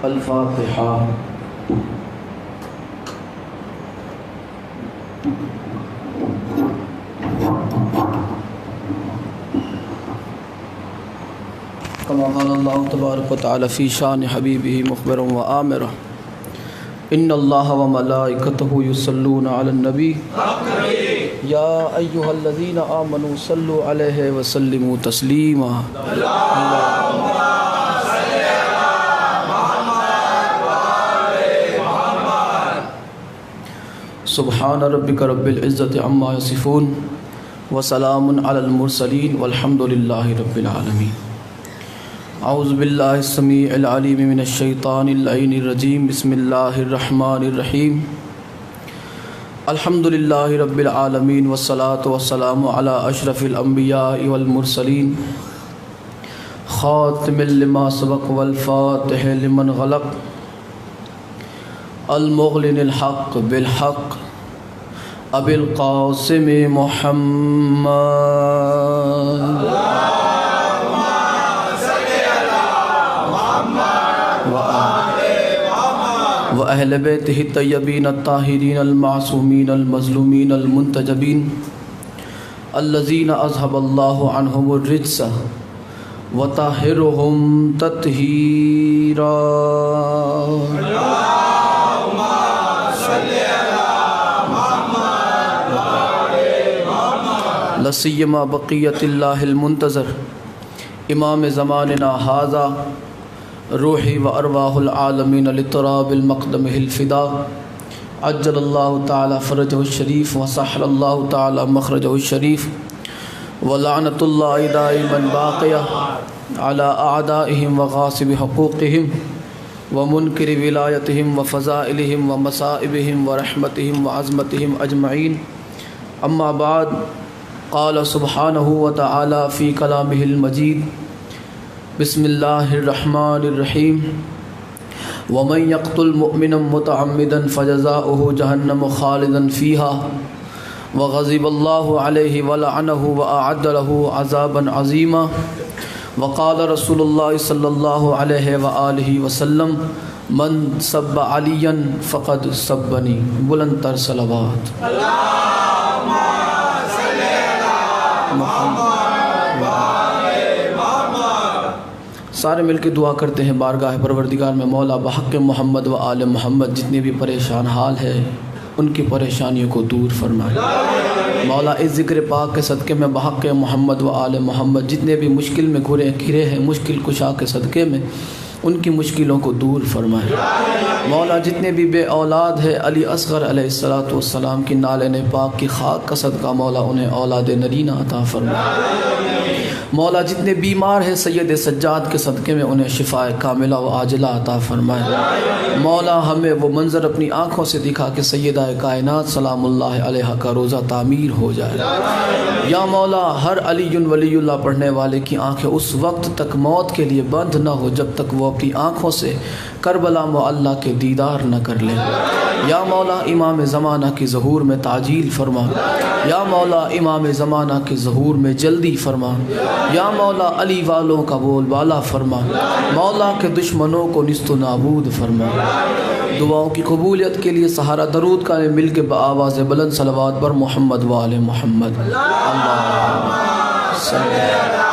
الفاتحہ۔ كما قال الله تبارك وتعالى في شان حبيبه مخبرا وآمرا إن الله وملائكته يصلون على النبي يا أيها الذين آمنوا صلوا عليه وسلموا تسليما اللهم صل على محمد وآل محمد سبحان ربك رب العزة عما يصفون وسلام على المرسلين والحمد لله رب العالمين۔ اعوذ باللہ السمیع العلیم من الشیطان اللعین الرجیم، بسم اللہ الرحمن الرحیم۔ الحمد للہ رب العالمین والصلاة والسلام علی اشرف الانبیاء والمرسلین، خاتم لما سبق والفاتح لمن غلق، المغلن الحق بالحق، ابی القاسم محمد وأهل بيته الطيبين الطاهرين المعصومين المظلومين المنتجبين الذين أذهب الله عنهم الرجس وطهرهم تطهيرا۔ اللهم صل على محمد وآل محمد۔ لا سيما بقية الله المنتظر امام زماننا هذا روحی و ارواح العالمین لتراب المقدم الفدا، عجل اللہ تعالی فرجہ الشریف وسحل اللہ تعالی مخرجہ الشریف، ولعنت اللہ دائما باقیہ علی اعدائہم وغاصب حقوقہم ومنکر ولایتہم وفضائلہم ومصائبہم ورحمتہم وعظمتہم اجمعین۔ اما بعد، قال سبحانہ وتعالی فی کلامہ المجید، بسم اللہ الرحمن الرحیم، ومن یقتل مؤمنا متعمدا فجزاؤہ جہنم خالدا فیہا وغضب اللہ علیہ ولعنہ واعد له عذابا عظیما۔ وقال رسول اللہ صلی اللہ علیہ وآلہ وسلم، من سب علیا فقد سبنی۔ بلند تر صلوات۔ اللہم صل علی محمد۔ سارے مل کے دعا کرتے ہیں بارگاہ پروردگار میں، مولا بحق محمد و آل محمد جتنے بھی پریشان حال ہے ان کی پریشانیوں کو دور فرمائے۔ مولا اس ذکر پاک کے صدقے میں بحق محمد و آل محمد جتنے بھی مشکل میں گھرے ہیں، مشکل کشا کے صدقے میں ان کی مشکلوں کو دور فرمائے۔ مولا جتنے بھی بے اولاد ہے، علی اصغر علیہ السلام کی نالین پاک کی خاک کا صدقہ مولا انہیں اولاد نرینہ عطا فرمائے۔ مولا جتنے بیمار ہیں سید سجاد کے صدقے میں انہیں شفاء کاملہ و عاجلہ عطا فرمائے۔ مولا ہمیں وہ منظر اپنی آنکھوں سے دکھا کہ سیدہ کائنات سلام اللہ علیہا کا روزہ تعمیر ہو جائے۔ یا مولا ہر علی ولی اللہ پڑھنے والے کی آنکھیں اس وقت تک موت کے لیے بند نہ ہو جب تک وہ اپنی آنکھوں سے کربلا معلیٰ کے دیدار نہ کر لیں۔ یا مولا امام زمانہ کی ظہور میں تعجیل فرما، یا مولا امام زمانہ کے ظہور میں جلدی فرما، یا مولا علی والوں کا بول بالا فرما، مولا کے دشمنوں کو نیست و نابود فرما۔ دعاؤں کی قبولیت کے لیے سہارا درود کا مل کے بآواز بلند صلوات بر محمد و آل محمد۔ اللہم صل علی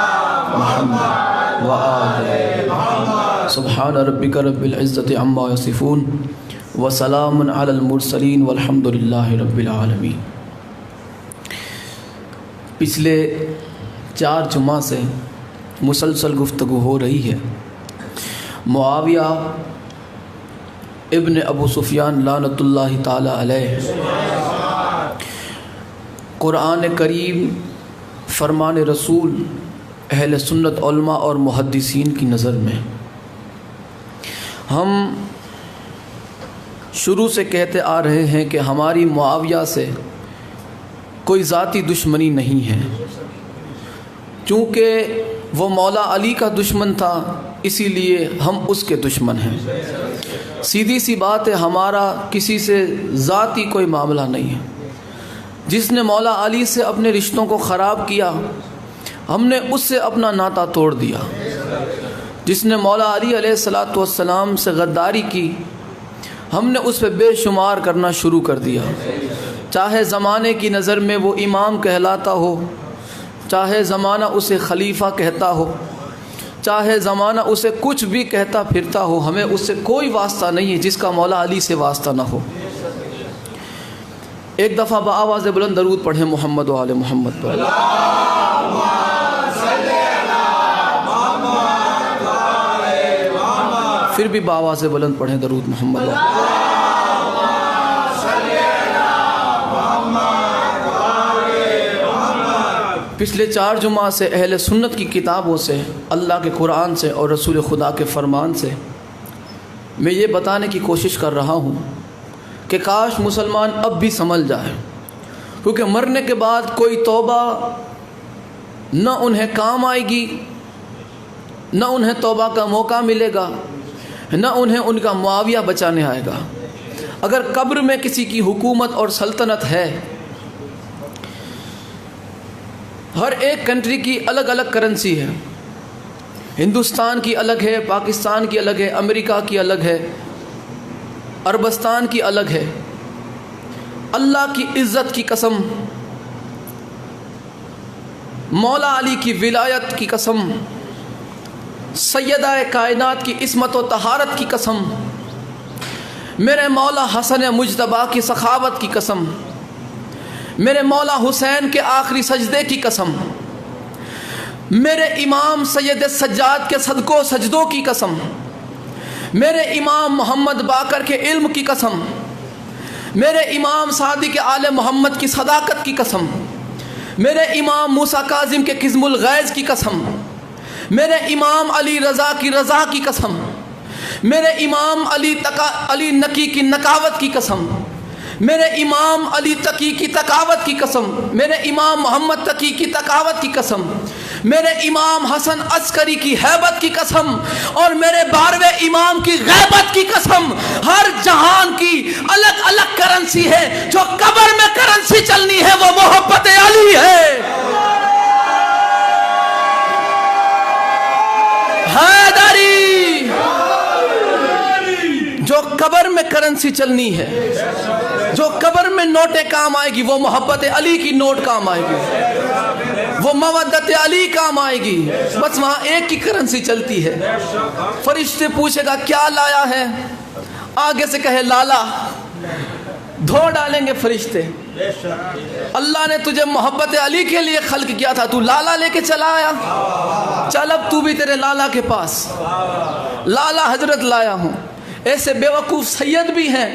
محمد و آل محمد۔ سبحان ربک رب العزت عما یصفون وسلام علی المرسلین والحمد للہ رب العالمین۔ پچھلے 4 جمعہ سے مسلسل گفتگو ہو رہی ہے معاویہ ابن ابو سفیان لعنت اللہ تعالی علیہ قرآن کریم فرمان رسول اہل سنت علماء اور محدثین کی نظر میں۔ ہم شروع سے کہتے آ رہے ہیں کہ ہماری معاویہ سے کوئی ذاتی دشمنی نہیں ہے، چونکہ وہ مولا علی کا دشمن تھا اسی لیے ہم اس کے دشمن ہیں۔ سیدھی سی بات ہے، ہمارا کسی سے ذاتی کوئی معاملہ نہیں ہے۔ جس نے مولا علی سے اپنے رشتوں کو خراب کیا ہم نے اس سے اپنا ناطہ توڑ دیا، جس نے مولا علی علیہ السلام سے غداری کی، ہم نے اس پہ بے شمار کرنا شروع کر دیا، چاہے زمانے کی نظر میں وہ امام کہلاتا ہو، چاہے زمانہ اسے خلیفہ کہتا ہو، چاہے زمانہ اسے کچھ بھی کہتا پھرتا ہو، ہمیں اس سے کوئی واسطہ نہیں ہے جس کا مولا علی سے واسطہ نہ ہو۔ ایک دفعہ بآواز بلند درود پڑھیں محمد و آل محمد پر۔ پھر بھی بآواز بلند پڑھیں درود محمد۔ پچھلے 4 جمعہ سے اہل سنت کی کتابوں سے، اللہ کے قرآن سے اور رسول خدا کے فرمان سے میں یہ بتانے کی کوشش کر رہا ہوں کہ کاش مسلمان اب بھی سنبھل جائے، کیونکہ مرنے کے بعد کوئی توبہ نہ انہیں کام آئے گی، نہ انہیں توبہ کا موقع ملے گا، نہ انہیں ان کا معاویہ بچانے آئے گا۔ اگر قبر میں کسی کی حکومت اور سلطنت ہے، ہر ایک کنٹری کی الگ الگ کرنسی ہے، ہندوستان کی الگ ہے، پاکستان کی الگ ہے، امریکہ کی الگ ہے، عربستان کی الگ ہے۔ اللہ کی عزت کی قسم، مولا علی کی ولایت کی قسم، سیدہ کائنات کی عصمت و طہارت کی قسم، میرے مولا حسن مجتبیٰ کی سخاوت کی قسم، میرے مولا حسین کے آخری سجدے کی قسم، میرے امام سید سجاد کے صدقوں سجدوں کی قسم، میرے امام محمد باقر کے علم کی قسم، میرے امام صادق آل محمد کی صداقت کی قسم، میرے امام موسیٰ کاظم کے کظم الغیظ کی قسم، میرے امام علی رضا کی رضا کی قسم، میرے امام علی نقی کی نقاوت کی قسم، میرے امام علی تقی کی تقاوت کی قسم، میرے امام محمد تقی کی تقاوت کی قسم، میرے امام حسن عسکری کی ہیبت کی قسم، اور میرے 12ویں امام کی غیبت کی قسم۔ ہر جہان کی الگ الگ کرنسی ہے، جو قبر میں کرنسی چلنی ہے وہ محبت علی ہے۔ حیدری، جو قبر میں کرنسی چلنی ہے، جو قبر میں نوٹیں کام آئے گی، وہ محبت علی کی نوٹ کام آئے گی، وہ مودت علی کام آئے گی۔ بس وہاں ایک کی کرنسی چلتی ہے۔ فرشتے پوچھے گا کیا لایا ہے، آگے سے کہے لالا، دھو ڈالیں گے فرشتے۔ اللہ نے تجھے محبت علی کے لیے خلق کیا تھا، تو لالا لے کے چلا آیا، چل اب تو بھی تیرے لالا کے پاس۔ لالا حضرت لایا ہوں۔ ایسے بے وقوف سید بھی ہیں۔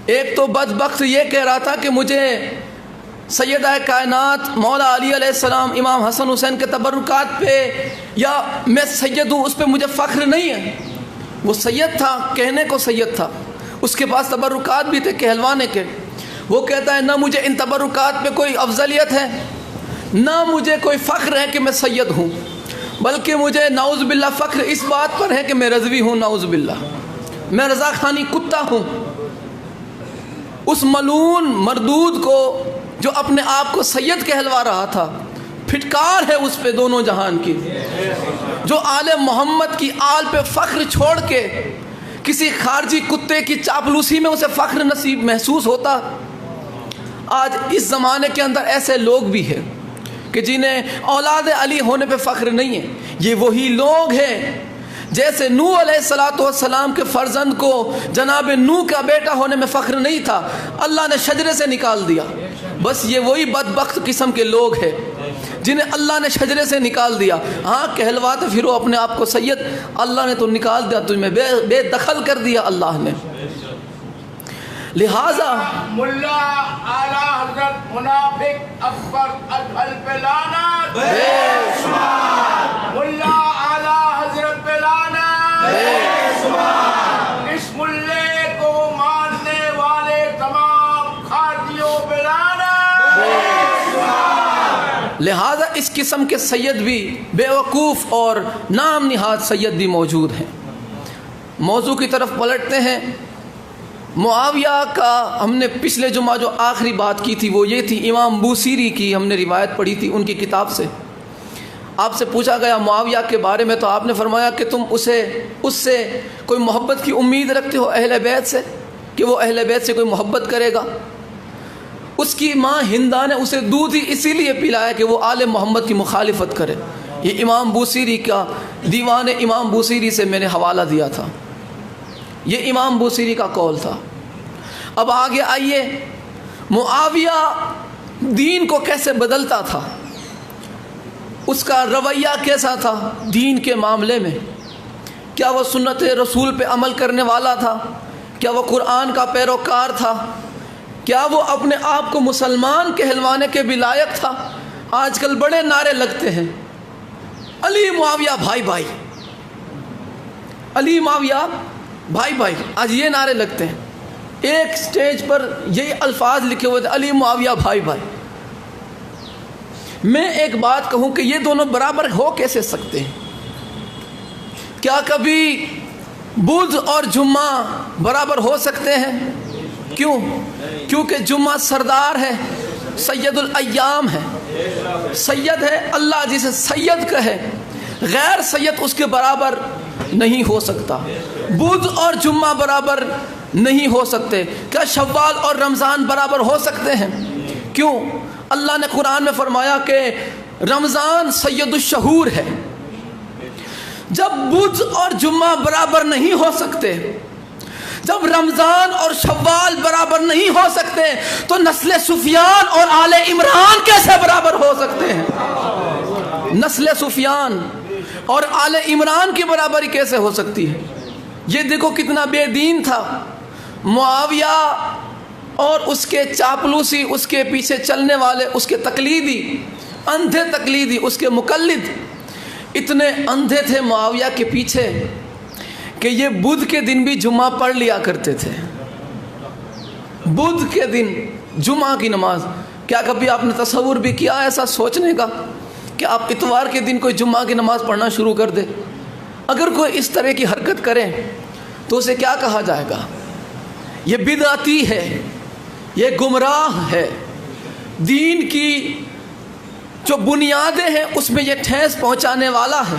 ایک تو بدبخت یہ کہہ رہا تھا کہ مجھے سیدہ کائنات مولا علی علیہ السلام، امام حسن حسین کے تبرکات پہ، یا میں سید ہوں اس پہ مجھے فخر نہیں ہے۔ وہ سید تھا، کہنے کو سید تھا، اس کے پاس تبرکات بھی تھے کہلوانے کے۔ وہ کہتا ہے نہ مجھے ان تبرکات پہ کوئی افضلیت ہے، نہ مجھے کوئی فخر ہے کہ میں سید ہوں، بلکہ مجھے نعوذ باللہ فخر اس بات پر ہے کہ میں رضوی ہوں، نعوذ باللہ میں رضا خانی کتا ہوں۔ اس ملعون مردود کو جو اپنے آپ کو سید کہلوا رہا تھا، پھٹکار ہے اس پہ دونوں جہان کی۔ جو آل محمد کی آل پہ فخر چھوڑ کے کسی خارجی کتے کی چاپلوسی میں اسے فخر نصیب محسوس ہوتا۔ آج اس زمانے کے اندر ایسے لوگ بھی ہیں کہ جنہیں اولاد علی ہونے پہ فخر نہیں ہے۔ یہ وہی لوگ ہیں جیسے نوح علیہ السلام کے فرزند کو جناب نوح کا بیٹا ہونے میں فخر نہیں تھا، اللہ نے شجرے سے نکال دیا۔ بس یہ وہی بدبخت قسم کے لوگ ہیں جنہیں اللہ نے شجرے سے نکال دیا۔ ہاں کہلواتے پھرو اپنے آپ کو سید، اللہ نے تو نکال دیا، تجھ میں بے دخل کر دیا اللہ نے۔ لہذا ملا اعلی حضرت منافق اکبر ادھل پہ لعنت، بے شمار ملا اعلی حضرت پہ لعنت، بے شمار اس ملے کو ماننے والے تمام خارجیوں پہ لعنت، بے شمار۔ لہذا اس قسم کے سید بھی بے وقوف اور نام نہاد سید بھی موجود ہیں۔ موضوع کی طرف پلٹتے ہیں۔ معاویہ کا ہم نے پچھلے جمعہ جو آخری بات کی تھی وہ یہ تھی، امام بوصیری کی ہم نے روایت پڑھی تھی ان کی کتاب سے۔ آپ سے پوچھا گیا معاویہ کے بارے میں تو آپ نے فرمایا کہ تم اس سے کوئی محبت کی امید رکھتے ہو اہل بیت سے، کہ وہ اہل بیت سے کوئی محبت کرے گا۔ اس کی ماں ہندا نے اسے دودھ ہی اسی لیے پلایا کہ وہ آل محمد کی مخالفت کرے۔ یہ امام بوصیری کا دیوان امام بوصیری سے میں نے حوالہ دیا تھا، یہ امام بوصیری کا قول تھا۔ اب آگے آئیے، معاویہ دین کو کیسے بدلتا تھا، اس کا رویہ کیسا تھا دین کے معاملے میں؟ کیا وہ سنت رسول پہ عمل کرنے والا تھا؟ کیا وہ قرآن کا پیروکار تھا؟ کیا وہ اپنے آپ کو مسلمان کہلوانے کے بھی لائق تھا؟ آج کل بڑے نعرے لگتے ہیں، علی معاویہ بھائی بھائی، علی معاویہ بھائی بھائی، آج یہ نعرے لگتے ہیں، ایک سٹیج پر یہی الفاظ لکھے ہوئے تھے، علی معاویہ بھائی بھائی۔ میں ایک بات کہوں کہ یہ دونوں برابر ہو کیسے سکتے ہیں؟ کیا کبھی بدھ اور جمعہ برابر ہو سکتے ہیں؟ کیوں؟ کیونکہ جمعہ سردار ہے، سید الایام ہے، سید ہے، اللہ جسے سید کہے، غیر سید اس کے برابر نہیں ہو سکتا۔ بدھ اور جمعہ برابر نہیں ہو سکتے۔ کیا شوال اور رمضان برابر ہو سکتے ہیں؟ کیوں؟ اللہ نے قرآن میں فرمایا کہ رمضان سید الشہور ہے۔ جب بدھ اور جمعہ برابر نہیں ہو سکتے، جب رمضان اور شوال برابر نہیں ہو سکتے، تو نسل سفیان اور آل عمران کیسے برابر ہو سکتے ہیں؟ نسل سفیان اور آل عمران کی برابری کیسے ہو سکتی ہے؟ یہ دیکھو کتنا بے دین تھا معاویہ، اور اس کے چاپلوسی، اس کے پیچھے چلنے والے، اس کے تقلیدی، اندھے تقلیدی، اس کے مقلد اتنے اندھے تھے معاویہ کے پیچھے کہ یہ بدھ کے دن بھی جمعہ پڑھ لیا کرتے تھے۔ بدھ کے دن جمعہ کی نماز، کیا کبھی آپ نے تصور بھی کیا ایسا سوچنے کا کہ آپ اتوار کے دن کوئی جمعہ کی نماز پڑھنا شروع کر دے؟ اگر کوئی اس طرح کی حرکت کرے تو اسے کیا کہا جائے گا؟ یہ بدعتی ہے، یہ گمراہ ہے، دین کی جو بنیادیں ہیں اس میں یہ ٹھیس پہنچانے والا ہے،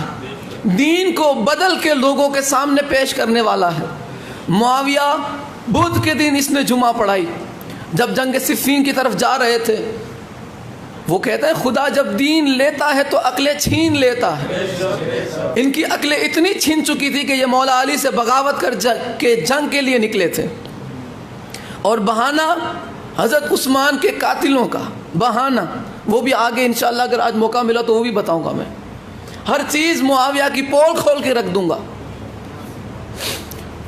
دین کو بدل کے لوگوں کے سامنے پیش کرنے والا ہے۔ معاویہ بدھ کے دن اس نے جمعہ پڑھائی۔ جب جنگ صفین کی طرف جا رہے تھے، وہ کہتا ہے خدا جب دین لیتا ہے تو عقلیں چھین لیتا ہے۔ ان کی عقلیں اتنی چھین چکی تھی کہ یہ مولا علی سے بغاوت کر کے جنگ کے لیے نکلے تھے، اور بہانہ حضرت عثمان کے قاتلوں کا بہانہ، وہ بھی آگے انشاءاللہ اگر آج موقع ملا تو وہ بھی بتاؤں گا میں، ہر چیز معاویہ کی پول کھول کے رکھ دوں گا۔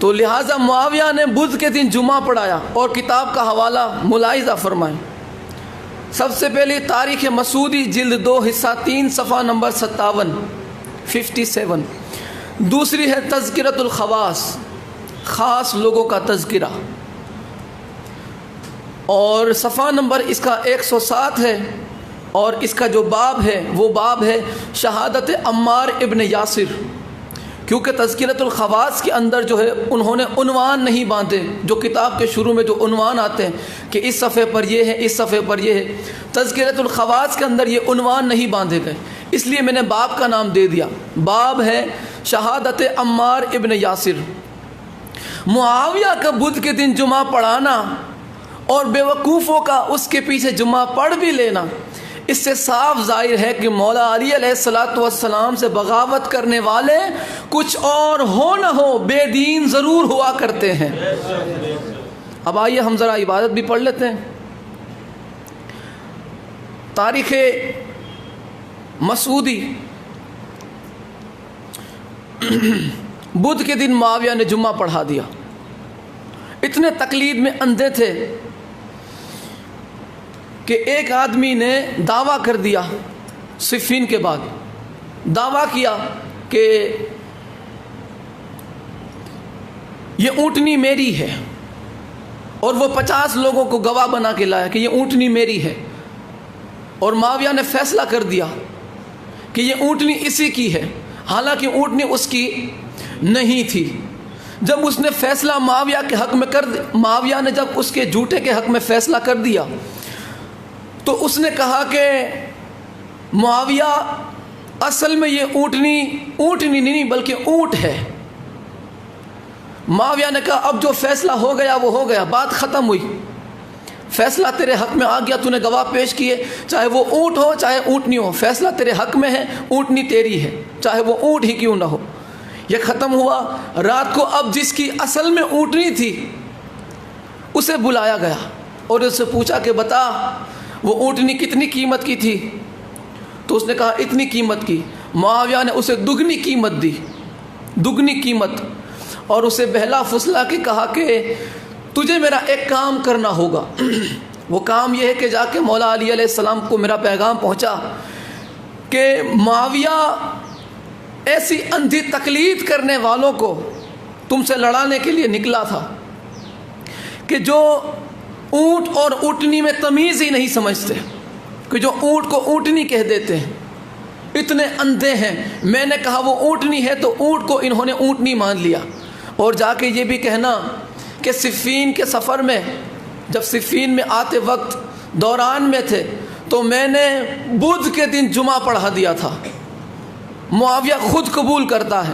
تو لہٰذا معاویہ نے بدھ کے دن جمعہ پڑھایا، اور کتاب کا حوالہ ملاحظہ فرمائیں۔ سب سے پہلے تاریخ مسعودی جلد 2 حصہ 3 صفحہ نمبر 57 دوسری ہے تذکرۃ الخواص، خاص لوگوں کا تذکرہ، اور صفحہ نمبر اس کا 107 ہے، اور اس کا جو باب ہے وہ باب ہے شہادت عمار ابن یاسر، کیونکہ تذکرۃ الخواص کے اندر جو ہے انہوں نے عنوان نہیں باندھے، جو کتاب کے شروع میں جو عنوان آتے ہیں کہ اس صفحے پر یہ ہے، اس صفحے پر یہ ہے، تذکرۃ الخواص کے اندر یہ عنوان نہیں باندھے گئے، اس لیے میں نے باب کا نام دے دیا۔ باب ہے شہادت عمار ابن یاسر۔ معاویہ کا بدھ کے دن جمعہ پڑھانا اور بیوقوفوں کا اس کے پیچھے جمعہ پڑھ بھی لینا، اس سے صاف ظاہر ہے کہ مولا علی علیہ السلام سے بغاوت کرنے والے کچھ اور ہو نہ ہو بے دین ضرور ہوا کرتے ہیں۔ اب آئیے ہم ذرا عبادت بھی پڑھ لیتے ہیں۔ تاریخ مسعودی، بدھ کے دن معاویہ نے جمعہ پڑھا دیا۔ اتنے تقلید میں اندھے تھے کہ ایک آدمی نے دعویٰ کر دیا صفین کے بعد، دعویٰ کیا کہ یہ اونٹنی میری ہے، اور وہ 50 لوگوں کو گواہ بنا کے لایا کہ یہ اونٹنی میری ہے، اور معاویہ نے فیصلہ کر دیا کہ یہ اونٹنی اسی کی ہے، حالانکہ اونٹنی اس کی نہیں تھی۔ جب اس نے فیصلہ معاویہ کے حق میں معاویہ نے جب اس کے جھوٹے کے حق میں فیصلہ کر دیا تو اس نے کہا کہ معاویہ اصل میں یہ اونٹنی نہیں بلکہ اونٹ ہے۔ معاویہ نے کہا اب جو فیصلہ ہو گیا وہ ہو گیا، بات ختم ہوئی، فیصلہ تیرے حق میں آ گیا، تو نے گواہ پیش کیے، چاہے وہ اونٹ ہو چاہے اونٹنی ہو، فیصلہ تیرے حق میں ہے، اونٹنی تیری ہے، چاہے وہ اونٹ ہی کیوں نہ ہو۔ یہ ختم ہوا۔ رات کو اب جس کی اصل میں اونٹنی تھی اسے بلایا گیا اور اس سے پوچھا کہ بتا وہ اونٹنی کتنی قیمت کی تھی؟ تو اس نے کہا اتنی قیمت کی۔ معاویہ نے اسے دگنی قیمت دی، دگنی قیمت، اور اسے بہلا فسلا کے کہا کہ تجھے میرا ایک کام کرنا ہوگا۔ وہ کام یہ ہے کہ جا کے مولا علی علیہ السلام کو میرا پیغام پہنچا کہ معاویہ ایسی اندھی تقلید کرنے والوں کو تم سے لڑانے کے لیے نکلا تھا کہ جو اونٹ اور اونٹنی میں تمیز ہی نہیں سمجھتے، کہ جو اونٹ کو اونٹنی کہہ دیتے ہیں، اتنے اندھے ہیں۔ میں نے کہا وہ اونٹنی ہے تو اونٹ کو انہوں نے اونٹنی مان لیا۔ اور جا کے یہ بھی کہنا کہ صفین کے سفر میں جب صفین میں آتے وقت دوران میں تھے تو میں نے بدھ کے دن جمعہ پڑھا دیا تھا۔ معاویہ خود قبول کرتا ہے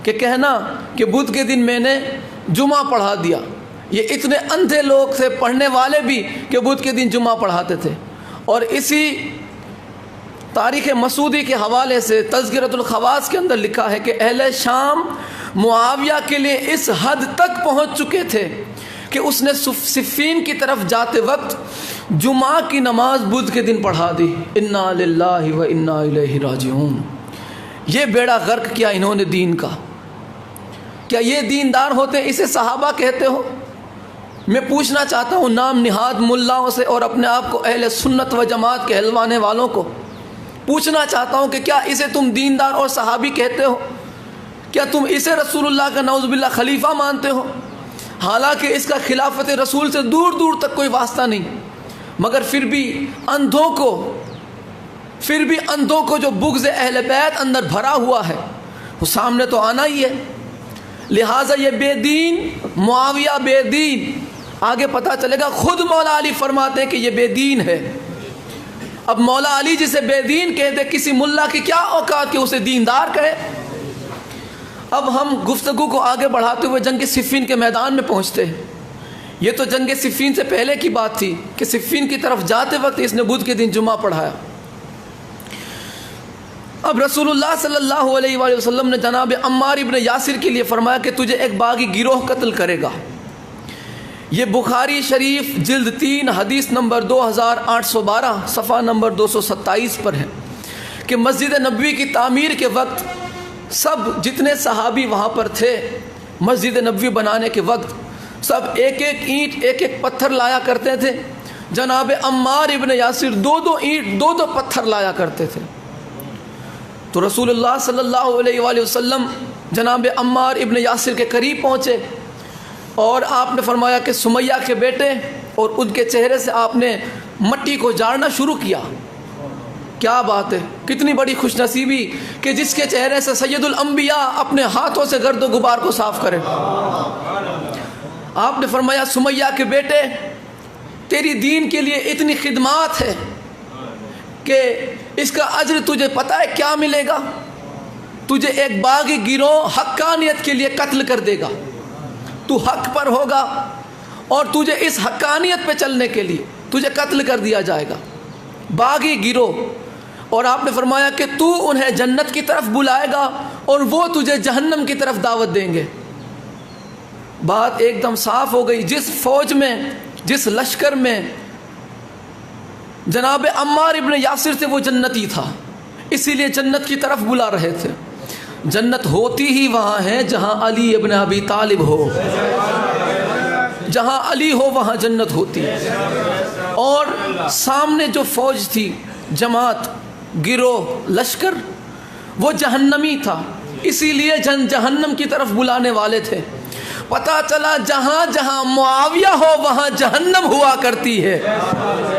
کہ کہنا کہ بدھ کے دن میں نے جمعہ پڑھا دیا۔ یہ اتنے اندھے لوگ تھے پڑھنے والے بھی کہ بدھ کے دن جمعہ پڑھاتے تھے۔ اور اسی تاریخ مسعودی کے حوالے سے تذکرۃ الخواص کے اندر لکھا ہے کہ اہل شام معاویہ کے لیے اس حد تک پہنچ چکے تھے کہ اس نے صفین کی طرف جاتے وقت جمعہ کی نماز بدھ کے دن پڑھا دی۔ انا للہ و انا الیہ راجعون۔ یہ بیڑا غرق کیا انہوں نے دین کا۔ کیا یہ دیندار ہوتے ہیں؟ اسے صحابہ کہتے ہو؟ میں پوچھنا چاہتا ہوں نام نہاد ملاؤں سے اور اپنے آپ کو اہل سنت و جماعت کہلوانے والوں کو پوچھنا چاہتا ہوں کہ کیا اسے تم دیندار اور صحابی کہتے ہو؟ کیا تم اسے رسول اللہ کا نعوذ باللہ خلیفہ مانتے ہو؟ حالانکہ اس کا خلافت رسول سے دور دور تک کوئی واسطہ نہیں، مگر پھر بھی اندھوں کو جو بغض اہل بیت اندر بھرا ہوا ہے وہ سامنے تو آنا ہی ہے۔ لہٰذا یہ بے دین، معاویہ بے دین، آگے پتہ چلے گا خود مولا علی فرماتے ہیں کہ یہ بے دین ہے۔ اب مولا علی جسے بے دین کہتے کسی ملا کی کیا اوقات کہ اسے دیندار کہے؟ اب ہم گفتگو کو آگے بڑھاتے ہوئے جنگ صفین کے میدان میں پہنچتے ہیں۔ یہ تو جنگ صفین سے پہلے کی بات تھی کہ صفین کی طرف جاتے وقت اس نے بدھ کے دن جمعہ پڑھایا۔ اب رسول اللہ صلی اللہ علیہ وآلہ وسلم نے جناب عمار ابن یاسر کے لیے فرمایا کہ تجھے ایک باغی گروہ قتل کرے گا۔ یہ بخاری شریف جلد 3 حدیث نمبر 2812 صفحہ نمبر 227 پر ہے کہ مسجد نبوی کی تعمیر کے وقت سب جتنے صحابی وہاں پر تھے مسجد نبوی بنانے کے وقت سب ایک ایک اینٹ ایک ایک پتھر لایا کرتے تھے۔ جناب عمار ابن یاسر 2 اینٹ 2 پتھر لایا کرتے تھے۔ تو رسول اللہ صلی اللہ علیہ وآلہ وسلم جناب عمار ابن یاسر کے قریب پہنچے اور آپ نے فرمایا کہ سمیہ کے بیٹے، اور ان کے چہرے سے آپ نے مٹی کو جاڑنا شروع کیا۔ کیا بات ہے، کتنی بڑی خوش نصیبی کہ جس کے چہرے سے سید الانبیاء اپنے ہاتھوں سے گرد و غبار کو صاف کرے۔ آپ نے فرمایا سمیہ کے بیٹے، تیری دین کے لیے اتنی خدمات ہے کہ اس کا اجر تجھے پتہ ہے کیا ملے گا؟ تجھے ایک باغی گروہ حقانیت کے لیے قتل کر دے گا، تو حق پر ہوگا اور تجھے اس حقانیت پہ چلنے کے لیے تجھے قتل کر دیا جائے گا، باغی گروہ۔ اور آپ نے فرمایا کہ تو انہیں جنت کی طرف بلائے گا اور وہ تجھے جہنم کی طرف دعوت دیں گے۔ بات ایک دم صاف ہو گئی۔ جس فوج میں، جس لشکر میں جناب عمار ابن یاسر تھے وہ جنتی تھا، اسی لیے جنت کی طرف بلا رہے تھے۔ جنت ہوتی ہی وہاں ہے جہاں علی ابن ابی طالب ہو، جہاں علی ہو وہاں جنت ہوتی ہے۔ اور سامنے جو فوج تھی، جماعت، گروہ، لشکر، وہ جہنمی تھا، اسی لیے جہنم کی طرف بلانے والے تھے۔ پتہ چلا جہاں جہاں معاویہ ہو وہاں جہنم ہوا کرتی ہے،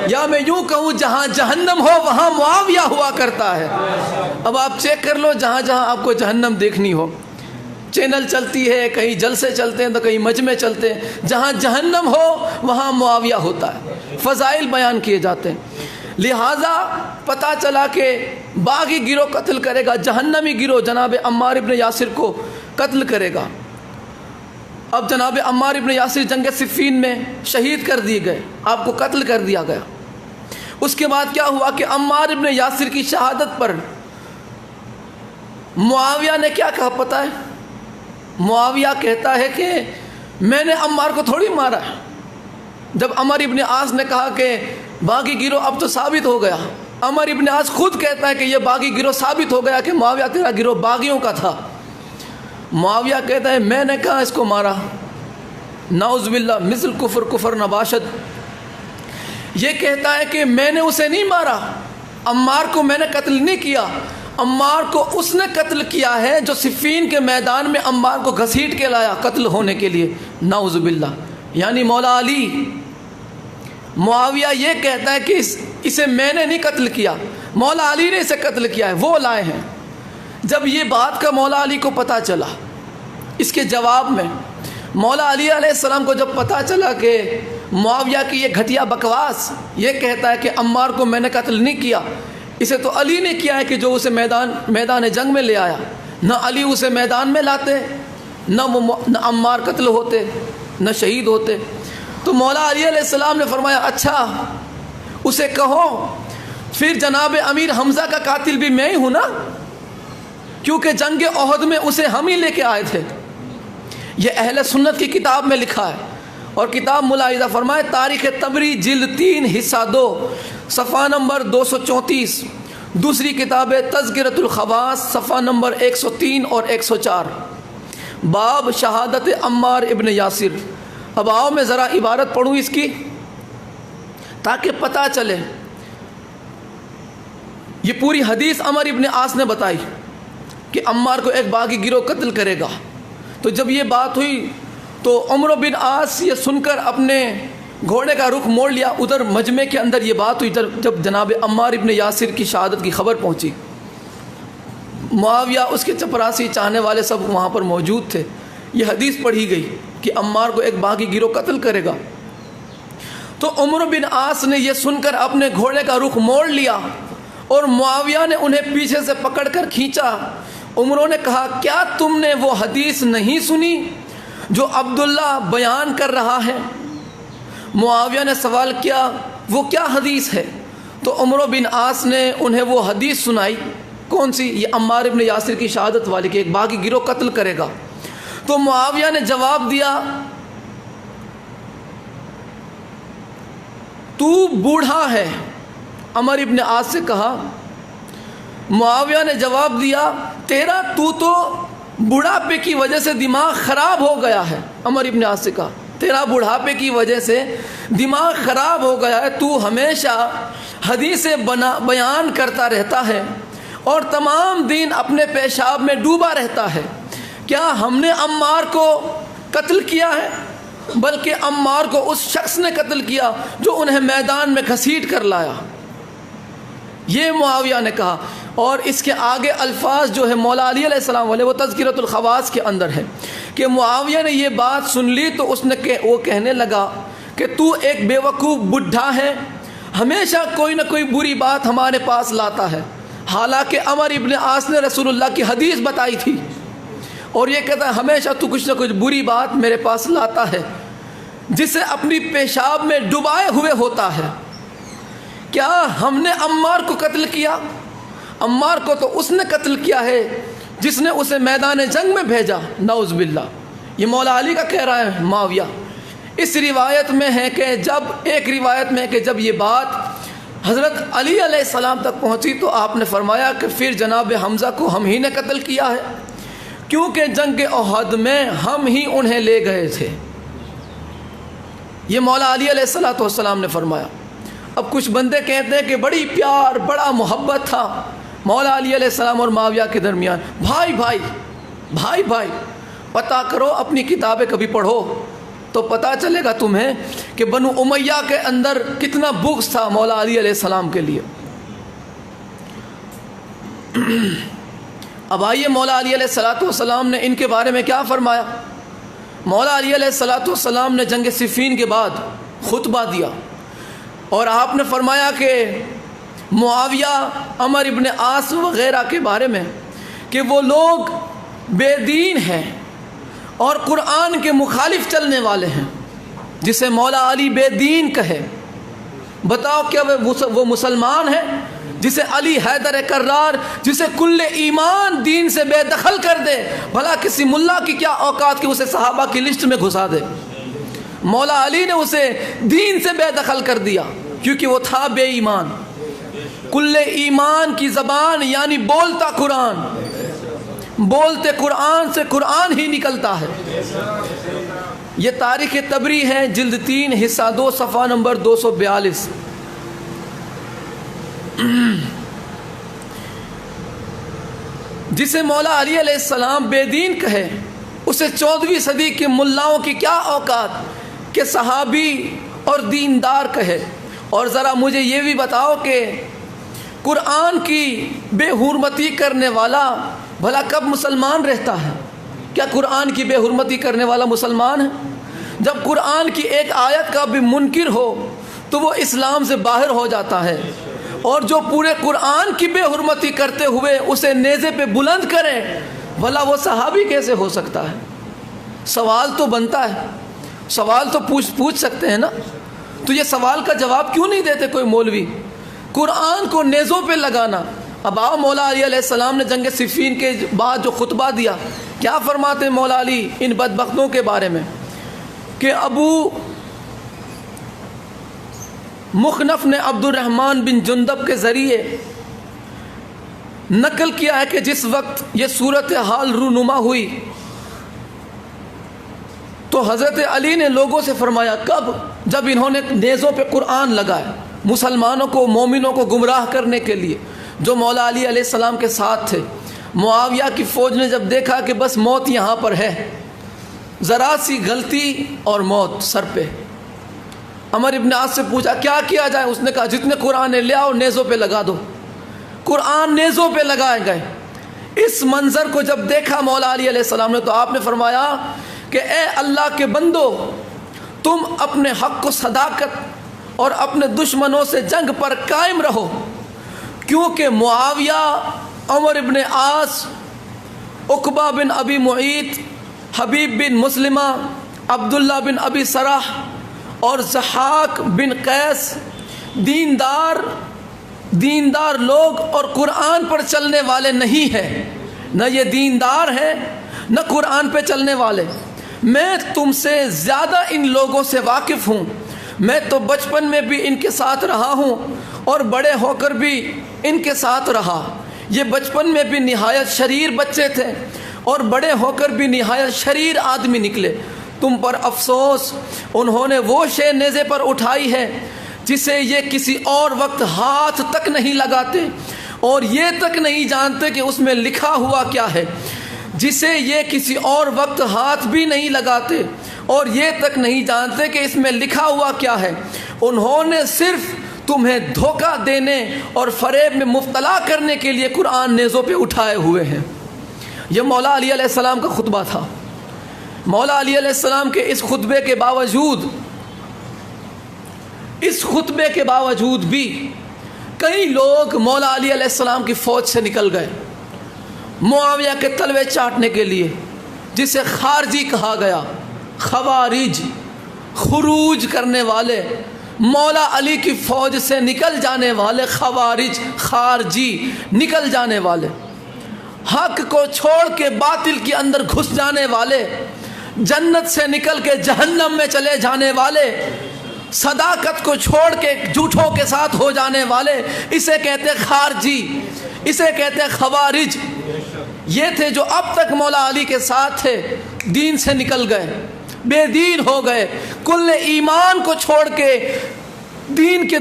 یا میں یوں کہوں جہاں جہنم ہو وہاں معاویہ ہوا کرتا ہے۔ اب آپ چیک کر لو جہاں جہاں آپ کو جہنم دیکھنی ہو، چینل چلتی ہے، کہیں جلسے چلتے ہیں تو کہیں مجمع چلتے ہیں، جہاں جہنم ہو وہاں معاویہ ہوتا ہے، فضائل بیان کیے جاتے ہیں۔ لہٰذا پتہ چلا کہ باغی گروہ قتل کرے گا، جہنمی گروہ جناب عمار ابن یاسر کو قتل کرے گا۔ اب جناب عمار ابن یاسر جنگ صفین میں شہید کر دیے گئے، آپ کو قتل کر دیا گیا۔ اس کے بعد کیا ہوا کہ عمار ابن یاسر کی شہادت پر معاویہ نے کیا کہا پتہ ہے؟ معاویہ کہتا ہے کہ میں نے عمار کو تھوڑی مارا ہے۔ جب عمر ابن عاص نے کہا کہ باغی گروہ اب تو ثابت ہو گیا، عمر ابن عاص خود کہتا ہے کہ یہ باغی گروہ ثابت ہو گیا کہ معاویہ تیرا گروہ باغیوں کا تھا۔ معاویہ کہتا ہے میں نے کہا اس کو مارا، نعوذ باللہ، مثل کفر کفر نباشد۔ یہ کہتا ہے کہ میں نے اسے نہیں مارا، عمار کو میں نے قتل نہیں کیا، عمار کو اس نے قتل کیا ہے جو صفین کے میدان میں عمار کو گھسیٹ کے لایا قتل ہونے کے لیے، نعوذ باللہ، یعنی مولا علی۔ معاویہ یہ کہتا ہے کہ اسے میں نے نہیں قتل کیا، مولا علی نے اسے قتل کیا ہے، وہ لائے ہیں۔ جب یہ بات کا مولا علی کو پتہ چلا، اس کے جواب میں مولا علی علیہ السلام کو جب پتہ چلا کہ معاویہ کی یہ گھٹیا بکواس، یہ کہتا ہے کہ عمار کو میں نے قتل نہیں کیا، اسے تو علی نے کیا ہے کہ جو اسے میدان جنگ میں لے آیا، نہ علی اسے میدان میں لاتے، نہ عمار قتل ہوتے، نہ شہید ہوتے۔ تو مولا علی علیہ السلام نے فرمایا اچھا اسے کہو پھر جناب امیر حمزہ کا قاتل بھی میں ہی ہوں نا، کیونکہ جنگ احد میں اسے ہم ہی لے کے آئے تھے۔ یہ اہل سنت کی کتاب میں لکھا ہے، اور کتاب ملاحظہ فرمائے تاریخ طبری جلد 3 حصہ 2 صفحہ نمبر 234، دوسری کتاب تذکرۃ الخواص صفحہ نمبر 103 اور 104، باب شہادت عمار ابن یاسر۔ اب آؤ میں ذرا عبارت پڑھوں اس کی تاکہ پتہ چلے۔ یہ پوری حدیث عمر ابن عاص نے بتائی کہ عمار کو ایک باغی گروہ قتل کرے گا۔ تو جب یہ بات ہوئی تو عمر بن عاص یہ سن کر اپنے گھوڑے کا رخ موڑ لیا، ادھر مجمع کے اندر یہ بات ہوئی جب جناب عمار ابن یاسر کی شہادت کی خبر پہنچی۔ معاویہ اس کے چپراسی چاہنے والے سب وہاں پر موجود تھے۔ یہ حدیث پڑھی گئی کہ عمار کو ایک باغی گروہ قتل کرے گا۔ تو عمر بن عاص نے یہ سن کر اپنے گھوڑے کا رخ موڑ لیا اور معاویہ نے انہیں پیچھے سے پکڑ کر کھینچا۔ عمروں نے کہا کیا تم نے وہ حدیث نہیں سنی جو عبداللہ بیان کر رہا ہے؟ معاویہ نے سوال کیا وہ کیا حدیث ہے؟ تو عمر بن عاص نے انہیں وہ حدیث سنائی۔ کون سی؟ یہ عمار ابن یاسر کی شہادت والی کہ ایک باغی گروہ قتل کرے گا۔ تو معاویہ نے جواب دیا تو بوڑھا ہے۔ عمر ابن عاص سے کہا، معاویہ نے جواب دیا تیرا تو بڑھاپے کی وجہ سے دماغ خراب ہو گیا ہے۔ عمر ابن عاص سے کہا تیرا بڑھاپے کی وجہ سے دماغ خراب ہو گیا ہے، تو ہمیشہ حدیثیں بیان کرتا رہتا ہے اور تمام دن اپنے پیشاب میں ڈوبا رہتا ہے۔ کیا ہم نے عمار کو قتل کیا ہے؟ بلکہ عمار کو اس شخص نے قتل کیا جو انہیں میدان میں گھسیٹ کر لایا۔ یہ معاویہ نے کہا، اور اس کے آگے الفاظ جو ہے مولا علی علیہ السلام والے وہ تذکرۃ الخواص کے اندر ہے کہ معاویہ نے یہ بات سن لی تو وہ کہنے لگا کہ تو ایک بے وقوف بڈھا ہے، ہمیشہ کوئی نہ کوئی بری بات ہمارے پاس لاتا ہے۔ حالانکہ عمر ابن عاص نے رسول اللہ کی حدیث بتائی تھی، اور یہ کہتا ہے ہمیشہ تو کچھ نہ کچھ بری بات میرے پاس لاتا ہے جسے اپنی پیشاب میں ڈبائے ہوئے ہوتا ہے۔ کیا ہم نے عمار کو قتل کیا؟ عمار کو تو اس نے قتل کیا ہے جس نے اسے میدان جنگ میں بھیجا، نعوذ باللہ۔ یہ مولا علی کا کہہ رہا ہے معاویہ۔ اس روایت میں ہے کہ ایک روایت میں ہے کہ جب یہ بات حضرت علی علیہ السلام تک پہنچی تو آپ نے فرمایا کہ پھر جناب حمزہ کو ہم ہی نے قتل کیا ہے، کیونکہ جنگ احد میں ہم ہی انہیں لے گئے تھے۔ یہ مولا علی علیہ السلام نے فرمایا۔ اب کچھ بندے کہتے ہیں کہ بڑی پیار بڑا محبت تھا مولا علی علیہ السلام اور معاویہ کے درمیان۔ بھائی پتہ کرو، اپنی کتابیں کبھی پڑھو تو پتہ چلے گا تمہیں کہ بنو امیہ کے اندر کتنا بغض تھا مولا علی علیہ السلام کے لیے۔ اب آئیے مولا علی علیہ السلام نے ان کے بارے میں کیا فرمایا۔ مولا علی علیہ السلام نے جنگ صفین کے بعد خطبہ دیا اور آپ نے فرمایا کہ معاویہ، عمر ابن عاص وغیرہ کے بارے میں کہ وہ لوگ بے دین ہیں اور قرآن کے مخالف چلنے والے ہیں، جسے مولا علی بے دین کہے، بتاؤ کیا وہ مسلمان ہے جسے علی حیدر کرار، جسے کل ایمان دین سے بے دخل کر دے؟ بھلا کسی ملا کی کیا اوقات کہ اسے صحابہ کی لسٹ میں گھسا دے؟ مولا علی نے اسے دین سے بے دخل کر دیا کیونکہ وہ تھا بے ایمان۔ کل ایمان کی زبان یعنی بولتا قرآن، بولتے قرآن سے قرآن ہی نکلتا ہے۔ یہ تاریخ طبری ہے، جلد 3 حصہ 2 صفحہ نمبر 242۔ جسے مولا علی علیہ السلام بے دین کہے، اسے 14ویں صدی کے ملاؤں کی کیا اوقات کہ صحابی اور دیندار کہے؟ اور ذرا مجھے یہ بھی بتاؤ کہ قرآن کی بے حرمتی کرنے والا بھلا کب مسلمان رہتا ہے؟ کیا قرآن کی بے حرمتی کرنے والا مسلمان ہے؟ جب قرآن کی ایک آیت کا بھی منکر ہو تو وہ اسلام سے باہر ہو جاتا ہے، اور جو پورے قرآن کی بے حرمتی کرتے ہوئے اسے نیزے پہ بلند کرے، بھلا وہ صحابی کیسے ہو سکتا ہے؟ سوال تو بنتا ہے، سوال تو پوچھ سکتے ہیں نا، تو یہ سوال کا جواب کیوں نہیں دیتے کوئی مولوی؟ قرآن کو نیزوں پہ لگانا۔ اب آؤ، مولا علی علیہ السلام نے جنگ صفین کے بعد جو خطبہ دیا، کیا فرماتے ہیں مولا علی ان بدبختوں کے بارے میں کہ ابو مخنف نے عبد الرحمن بن جندب کے ذریعے نقل کیا ہے کہ جس وقت یہ صورتحال رونما ہوئی تو حضرت علی نے لوگوں سے فرمایا، کب؟ جب انہوں نے نیزوں پہ قرآن لگائے مسلمانوں کو، مومنوں کو گمراہ کرنے کے لیے، جو مولا علی علیہ السلام کے ساتھ تھے۔ معاویہ کی فوج نے جب دیکھا کہ بس موت یہاں پر ہے، ذرا سی غلطی اور موت سر پہ، عمر ابن عاص سے پوچھا کیا کیا جائے؟ اس نے کہا جتنے قرآن لے آؤ نیزوں پہ لگا دو۔ قرآن نیزوں پہ لگائے گئے۔ اس منظر کو جب دیکھا مولا علی علیہ السلام نے تو آپ نے فرمایا کہ اے اللہ کے بندو، تم اپنے حق کو صداقت اور اپنے دشمنوں سے جنگ پر قائم رہو، کیونکہ معاویہ، عمر ابن عاص، عقبہ بن ابی معیط، حبیب بن مسلمہ، عبداللہ بن ابی سرح اور ضحاک بن قیس دیندار لوگ اور قرآن پر چلنے والے نہیں ہیں۔ نہ یہ دیندار ہیں نہ قرآن پہ چلنے والے۔ میں تم سے زیادہ ان لوگوں سے واقف ہوں، میں تو بچپن میں بھی ان کے ساتھ رہا ہوں اور بڑے ہو کر بھی ان کے ساتھ رہا۔ یہ بچپن میں بھی نہایت شریر بچے تھے اور بڑے ہو کر بھی نہایت شریر آدمی نکلے۔ تم پر افسوس، انہوں نے وہ شے نیزے پر اٹھائی ہے جسے یہ کسی اور وقت ہاتھ تک نہیں لگاتے اور یہ تک نہیں جانتے کہ اس میں لکھا ہوا کیا ہے، جسے یہ کسی اور وقت ہاتھ بھی نہیں لگاتے اور یہ تک نہیں جانتے کہ اس میں لکھا ہوا کیا ہے۔ انہوں نے صرف تمہیں دھوکہ دینے اور فریب میں مبتلا کرنے کے لیے قرآن نیزوں پہ اٹھائے ہوئے ہیں۔ یہ مولا علی علیہ السلام کا خطبہ تھا۔ مولا علی علیہ السلام کے اس خطبے کے باوجود بھی کئی لوگ مولا علی علیہ السلام کی فوج سے نکل گئے معاویہ کے تلوے چاٹنے کے لیے، جسے خارجی کہا گیا، خوارج، خروج کرنے والے، مولا علی کی فوج سے نکل جانے والے خوارج، خارجی، نکل جانے والے، حق کو چھوڑ کے باطل کے اندر گھس جانے والے، جنت سے نکل کے جہنم میں چلے جانے والے، صداقت کو چھوڑ کے جھوٹوں کے ساتھ ہو جانے والے، اسے کہتے خارجی، اسے کہتے خوارج۔ یہ تھے جو اب تک مولا علی کے ساتھ تھے، دین سے نکل گئے، بے دین ہو گئے، کل ایمان کو چھوڑ کے دین کے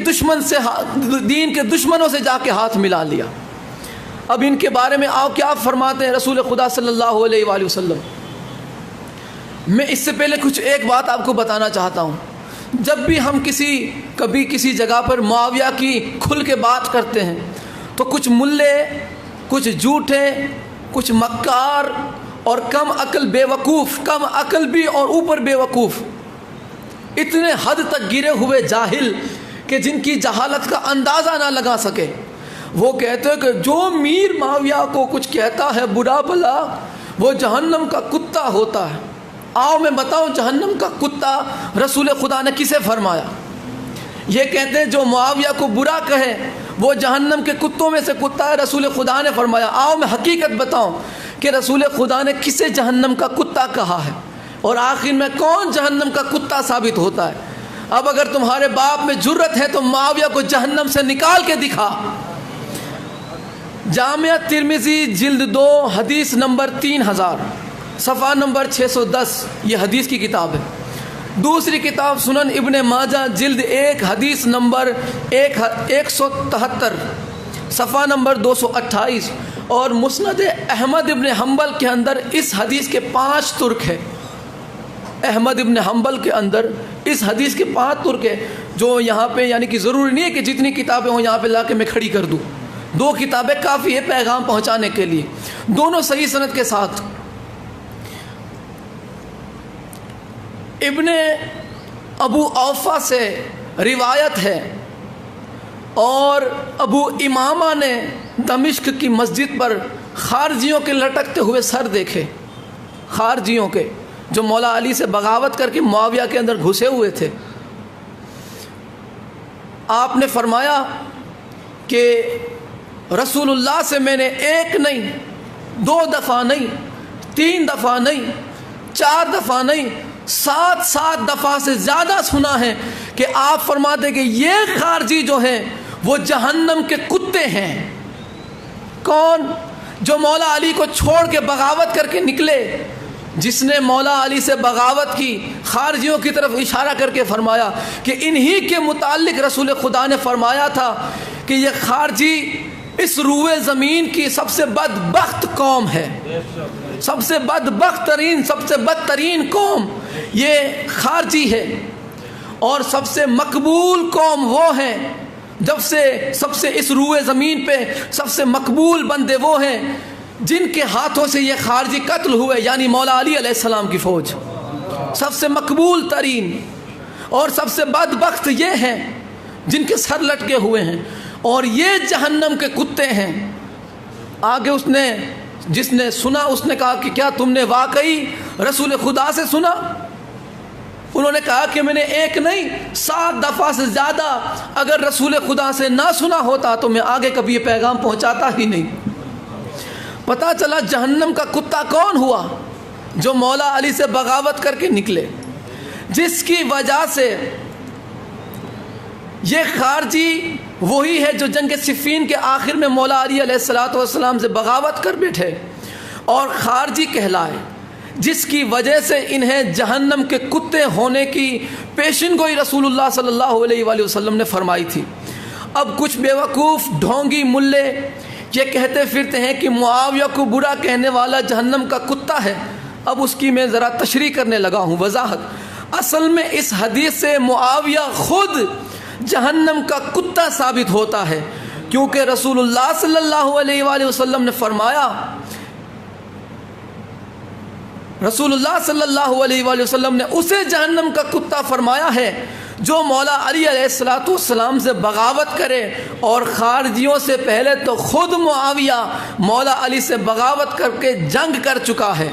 دشمنوں سے جا کے ہاتھ ملا لیا۔ اب ان کے بارے میں آؤ کیا فرماتے ہیں رسول خدا صلی اللہ علیہ وآلہ وسلم۔ میں اس سے پہلے ایک بات آپ کو بتانا چاہتا ہوں۔ جب بھی ہم کبھی کسی جگہ پر معاویہ کی کھل کے بات کرتے ہیں تو کچھ ملے، کچھ جھوٹے، کچھ مکار اور کم عقل بے وقوف، کم عقل بھی اور اوپر بے وقوف، اتنے حد تک گرے ہوئے جاہل کہ جن کی جہالت کا اندازہ نہ لگا سکے، وہ کہتے ہیں کہ جو میر معاویہ کو کچھ کہتا ہے برا بھلا وہ جہنم کا کتا ہوتا ہے۔ آؤ میں بتاؤں جہنم کا کتا رسول خدا نے کسے فرمایا؟ یہ کہتے ہیں جو معاویہ کو برا کہے وہ جہنم کے کتوں میں سے کتا ہے، رسول خدا نے فرمایا۔ آؤ میں حقیقت بتاؤں کہ رسول خدا نے کسے جہنم کا کتا کہا ہے، اور آخر میں کون جہنم کا کتا ثابت ہوتا ہے۔ اب اگر تمہارے باپ میں جرت ہے تو معاویہ کو جہنم سے نکال کے دکھا۔ جامعہ ترمذی جلد 2 حدیث نمبر 3000 صفحہ نمبر 610 یہ حدیث کی کتاب ہے۔ دوسری کتاب سنن ابن ماجہ جلد 1 حدیث نمبر 173 صفحہ نمبر 228 اور مسند احمد ابن حنبل کے اندر اس حدیث کے 5 ترک ہے۔ احمد ابن حنبل کے اندر اس حدیث کے 5 ترک ہے، جو یہاں پہ یعنی کہ ضروری نہیں ہے کہ جتنی کتابیں ہوں یہاں پہ لا کے میں کھڑی کر دوں، 2 کتابیں کافی ہے پیغام پہنچانے کے لیے، دونوں صحیح سند کے ساتھ۔ ابن ابو اوفا سے روایت ہے، اور ابو امامہ نے دمشق کی مسجد پر خارجیوں کے لٹکتے ہوئے سر دیکھے، خارجیوں کے جو مولا علی سے بغاوت کر کے معاویہ کے اندر گھسے ہوئے تھے۔ آپ نے فرمایا کہ رسول اللہ سے میں نے 1 نہیں 2 دفعہ نہیں 3 دفعہ نہیں 4 دفعہ نہیں 7 دفعہ سے زیادہ سنا ہے کہ آپ فرماتے کہ یہ خارجی جو ہیں وہ جہنم کے کتے ہیں۔ کون؟ جو مولا علی کو چھوڑ کے بغاوت کر کے نکلے، جس نے مولا علی سے بغاوت کی، خارجیوں کی طرف اشارہ کر کے فرمایا کہ انہی کے متعلق رسول خدا نے فرمایا تھا کہ یہ خارجی اس روئے زمین کی سب سے بدبخت قوم ہے، سب سے بدبخت ترین، سب سے بدترین قوم یہ خارجی ہے، اور سب سے مقبول قوم وہ ہیں، جب سے سب سے اس روئے زمین پہ سب سے مقبول بندے وہ ہیں جن کے ہاتھوں سے یہ خارجی قتل ہوئے، یعنی مولا علی علیہ السلام کی فوج۔ سب سے مقبول ترین اور سب سے بدبخت یہ ہیں جن کے سر لٹکے ہوئے ہیں، اور یہ جہنم کے کتے ہیں۔ آگے اس نے جس نے سنا اس نے کہا کہ کیا تم نے واقعی رسول خدا سے سنا؟ انہوں نے کہا کہ میں نے 1 نہیں 7 دفعہ سے زیادہ اگر رسول خدا سے نہ سنا ہوتا تو میں آگے کبھی یہ پیغام پہنچاتا ہی نہیں۔ پتہ چلا جہنم کا کتا کون ہوا؟ جو مولا علی سے بغاوت کر کے نکلے، جس کی وجہ سے یہ خارجی وہی ہے جو جنگ صفین کے آخر میں مولا علی علیہ السلام سے بغاوت کر بیٹھے اور خارجی کہلائے، جس کی وجہ سے انہیں جہنم کے کتے ہونے کی پیشن گوئی رسول اللہ صلی اللہ علیہ وآلہ وسلم نے فرمائی تھی۔ اب کچھ بیوقوف ڈھونگی ملے یہ کہتے پھرتے ہیں کہ معاویہ کو برا کہنے والا جہنم کا کتا ہے۔ اب اس کی میں ذرا تشریح کرنے لگا ہوں، وضاحت۔ اصل میں اس حدیث سے معاویہ خود جہنم کا کتا ثابت ہوتا ہے، کیونکہ رسول اللہ صلی اللہ علیہ وآلہ وسلم نے فرمایا، رسول اللہ صلی اللہ علیہ وآلہ وسلم نے اسے جہنم کا کتا فرمایا ہے جو مولا علی علیہ السلام سے بغاوت کرے، اور خارجیوں سے پہلے تو خود معاویہ مولا علی سے بغاوت کر کے جنگ کر چکا ہے،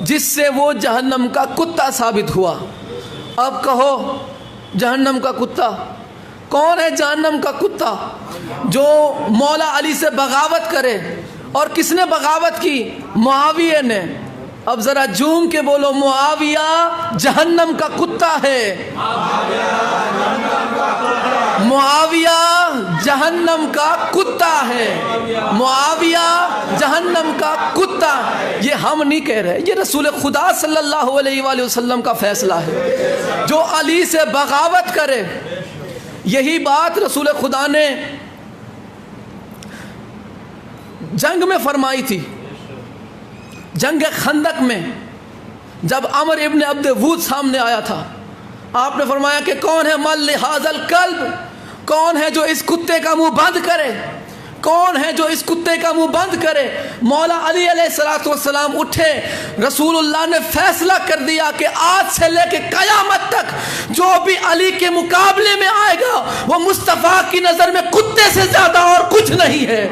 جس سے وہ جہنم کا کتا ثابت ہوا۔ اب کہو جہنم کا کتا کون ہے؟ جہنم کا کتا جو مولا علی سے بغاوت کرے، اور کس نے بغاوت کی؟ معاویہ نے۔ اب ذرا جھوم کے بولو، معاویہ جہنم کا کتا ہے، معاویہ جہنم کا کتا ہے، معاویہ جہنم کا کتا۔ یہ ہم نہیں کہہ رہے، یہ رسول خدا صلی اللہ علیہ وآلہ وسلم کا فیصلہ ہے۔ جو علی سے بغاوت کرے، یہی بات رسول خدا نے جنگ میں فرمائی تھی، جنگ خندق میں، جب عمر ابن عبد وود سامنے آیا تھا، آپ نے فرمایا کہ کون ہے مل لہذا الکلب، کون ہے جو اس کتے کا منہ بند کرے، کون ہے جو اس کتے کا منہ بند کرے؟ مولا علی علیہ السلام اٹھے، رسول اللہ نے فیصلہ کر دیا کہ آج سے لے کے قیامت تک جو بھی علی کے مقابلے میں آئے گا وہ مصطفیٰ کی نظر میں کتے سے زیادہ اور کچھ نہیں ہے۔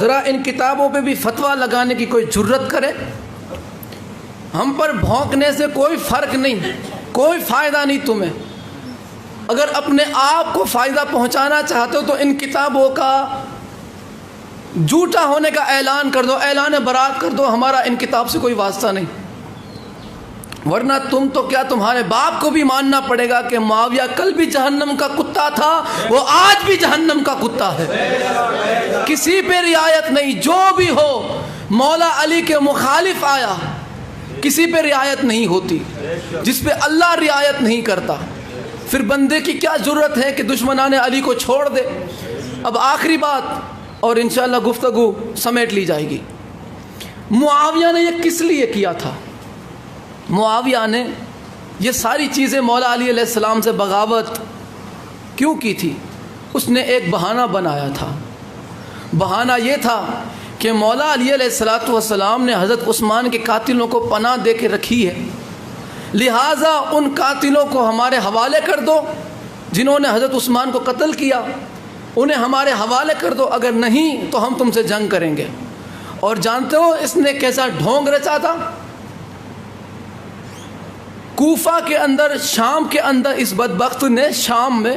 ذرا ان کتابوں پہ بھی فتویٰ لگانے کی کوئی جرت کرے؟ ہم پر بھونکنے سے کوئی فرق نہیں، کوئی فائدہ نہیں تمہیں۔ اگر اپنے آپ کو فائدہ پہنچانا چاہتے ہو تو ان کتابوں کا جھوٹا ہونے کا اعلان کر دو، اعلان برات کر دو، ہمارا ان کتاب سے کوئی واسطہ نہیں۔ ورنہ تم تو کیا تمہارے باپ کو بھی ماننا پڑے گا کہ معاویہ کل بھی جہنم کا کتا تھا، وہ آج بھی جہنم کا کتا ہے۔ کسی پہ رعایت نہیں، جو بھی ہو مولا علی کے مخالف آیا کسی پہ رعایت نہیں ہوتی، جس پہ اللہ رعایت نہیں کرتا پھر بندے کی کیا ضرورت ہے کہ دشمنان علی کو چھوڑ دے۔ اب آخری بات اور انشاءاللہ گفتگو سمیٹ لی جائے گی۔ معاویہ نے یہ کس لیے کیا تھا؟ معاویہ نے یہ ساری چیزیں مولا علی علیہ السلام سے بغاوت کیوں کی تھی؟ اس نے ایک بہانہ بنایا تھا۔ بہانہ یہ تھا کہ مولا علی علیہ السلام نے حضرت عثمان کے قاتلوں کو پناہ دے کے رکھی ہے، لہٰذا ان قاتلوں کو ہمارے حوالے کر دو، جنہوں نے حضرت عثمان کو قتل کیا انہیں ہمارے حوالے کر دو، اگر نہیں تو ہم تم سے جنگ کریں گے۔ اور جانتے ہو اس نے کیسا ڈھونگ رچا تھا؟ کوفہ کے اندر، شام کے اندر اس بدبخت نے شام میں